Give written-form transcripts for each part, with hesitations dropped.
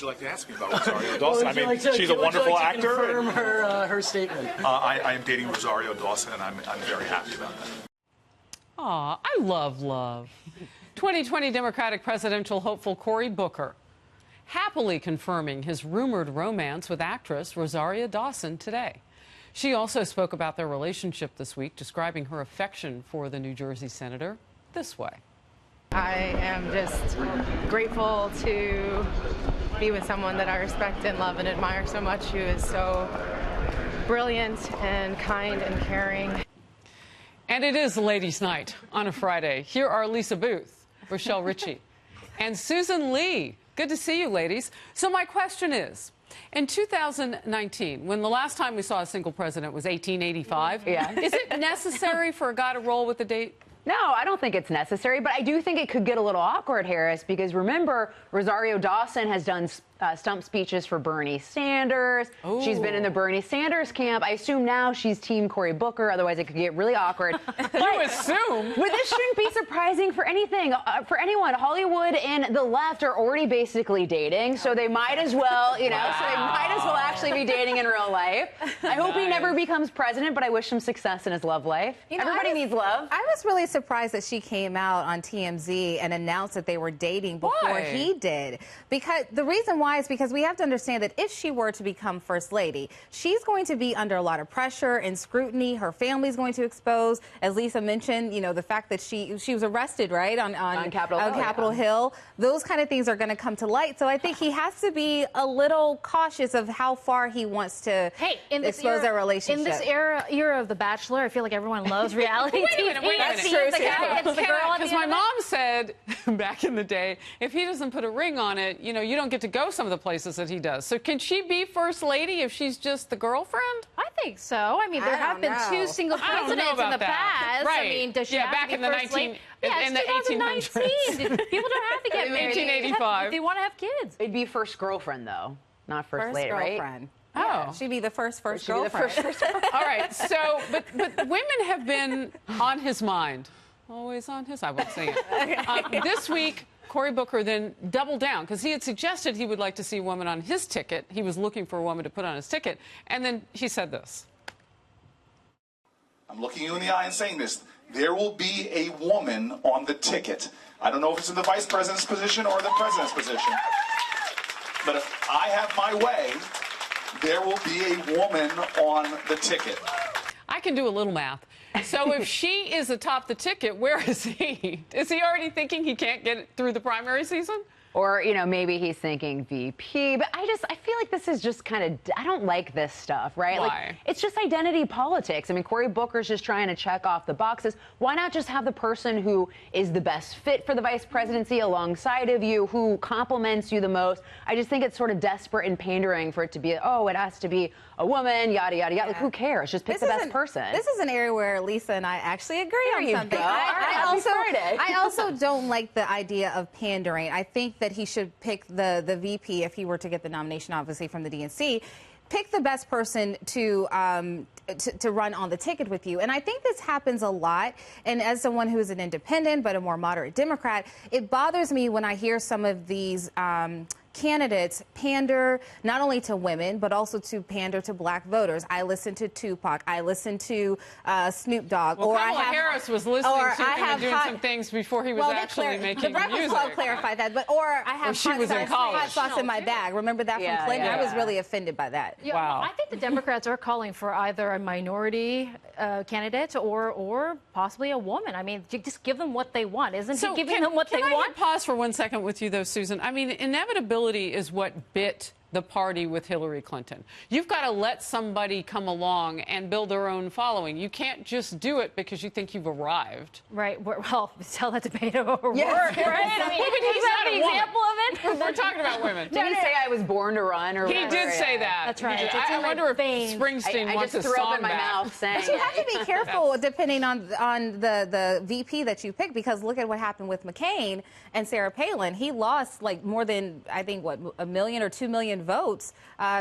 you like to ask me about Rosario Dawson? I mean, she's a wonderful actor. Confirm her statement. I am dating Rosario Dawson, and I'm very happy about that. Aw, I love. 2020 Democratic presidential hopeful Cory Booker happily confirming his rumored romance with actress Rosario Dawson today. She also spoke about their relationship this week, describing her affection for the New Jersey senator this way. I am just grateful to be with someone that I respect and love and admire so much, who is so brilliant and kind and caring. And it is Ladies' Night on a Friday. Here are Lisa Booth, Rochelle Ritchie, and Susan Lee. Good to see you, ladies. So my question is, in 2019, when the last time we saw a single president was 1885, is it necessary for a guy to roll with the date? No, I don't think it's necessary, but I do think it could get a little awkward, Harris, because remember, Rosario Dawson has done stump speeches for Bernie Sanders. Ooh. She's been in the Bernie Sanders camp. I assume now she's Team Cory Booker, otherwise it could get really awkward. You assume? But this shouldn't be surprising for anything, for anyone. Hollywood and the left are already basically dating, so they might as well, you know, so they might as well actually be dating in real life. I hope he never becomes president, but I wish him success in his love life. You know, everybody needs love. I was really surprised that she came out on TMZ and announced that they were dating before he did. Because the reason why is because we have to understand that if she were to become First Lady, she's going to be under a lot of pressure and scrutiny. Her family's going to expose, as Lisa mentioned, you know, the fact that she was arrested, right, on Capitol Hill. Those kind of things are going to come to light. So I think he has to be a little cautious of how far he wants to expose their relationship. In this era of The Bachelor, I feel like everyone loves reality TV. That's true. Because my mom said back in the day, if he doesn't put a ring on it, you know, you don't get to go some of the places that he does. So can she be First Lady if she's just the girlfriend? I think so. I mean, there have been two single presidents in the past. Right. I mean, does she have back to in be the First Lady? Yeah, in the 1800s. People don't have to get married. 1885. If they want to have kids. It'd be first girlfriend, though, not first lady, right? Girlfriend. Oh. Yeah, she'd be the first girlfriend. All right, so, but women have been on his mind. Always on his, I won't say it. This week, Cory Booker then doubled down because he had suggested he would like to see a woman on his ticket. He was looking for a woman to put on his ticket. And then he said this. I'm looking you in the eye and saying this. There will be a woman on the ticket. I don't know if it's in the vice president's position or the president's position. But if I have my way, there will be a woman on the ticket. I can do a little math. So if she is atop the ticket, where is he? Is he already thinking he can't get it through the primary season? Or, you know, maybe he's thinking VP. But I feel like this is just kind of, I don't like this stuff, right? Why? Like, it's just identity politics. I mean, Cory Booker's just trying to check off the boxes. Why not just have the person who is the best fit for the vice presidency alongside of you, who compliments you the most? I just think it's sort of desperate and pandering for it to be, oh, it has to be a woman, yada, yada, yada. Like, who cares? Just pick the best person. This is an area where Lisa and I actually agree on something. I also don't like the idea of pandering. I think that he should pick the VP if he were to get the nomination, obviously, from the DNC. Pick the best person to run on the ticket with you. And I think this happens a lot. And as someone who is an independent but a more moderate Democrat, it bothers me when I hear some of these candidates pander not only to women, but also to pander to black voters. I listen to Tupac. I listen to Snoop Dogg. Well, Kamala Harris was listening to him and doing some things before he was actually making music. The Breakfast Club clarified that. But, or I have hot sauce in my bag. Remember that from Clinton? I was really offended by that. Yeah, wow. I think the Democrats are calling for either a minority candidate or possibly a woman. I mean, just give them what they want. Isn't he giving them what they want? Can I pause for 1 second with you, though, Susan? I mean, inevitability is what bit the party with Hillary Clinton. You've got to let somebody come along and build their own following. You can't just do it because you think you've arrived. Right. Well, tell that debate over work, right? I mean, he's not an example of it. We're talking about women. Did he say I was born to run? Or he did say that. That's right. I wonder if Springsteen wants a song back. I just threw up in my mouth saying But you have to be careful depending on the VP that you pick, because look at what happened with McCain and Sarah Palin. He lost like more than, I think, what, 1 million or 2 million votes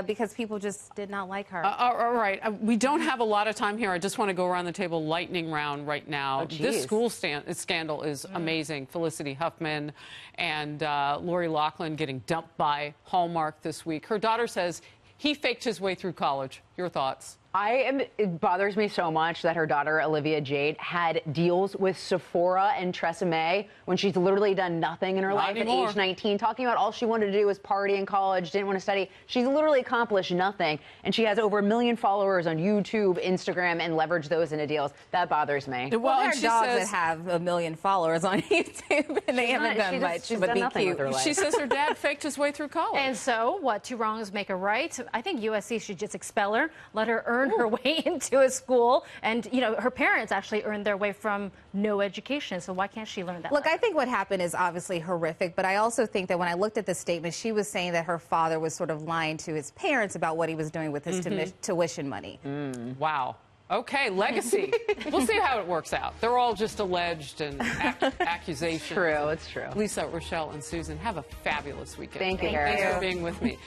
because people just did not like her. All right. We don't have a lot of time here. I just want to go around the table lightning round right now. This school scandal is amazing. Felicity Huffman and Lori Loughlin getting dumped by Hallmark this week. Her daughter says he faked his way through college. Your thoughts? It bothers me so much that her daughter, Olivia Jade, had deals with Sephora and Tresemme when she's literally done nothing in her life at age 19, talking about all she wanted to do was party in college, didn't want to study. She's literally accomplished nothing, and she has over 1 million followers on YouTube, Instagram, and leveraged those into deals. That bothers me. Well, there are dogs that have 1 million followers on YouTube, and they haven't done much but be cute. She says her dad faked his way through college. And so, what? 2 wrongs make a right. I think USC should just expel her, let her earn her way into a school, and her parents actually earned their way from no education, so why can't she learn that? Look, I think what happened is obviously horrific, but I also think that when I looked at the statement, she was saying that her father was sort of lying to his parents about what he was doing with his tuition money. Wow. Okay, legacy. We'll see how it works out. They're all just alleged and accusations. True, it's true. Lisa, Rochelle, and Susan, have a fabulous weekend. Thank you, Harry. Thanks for being with me.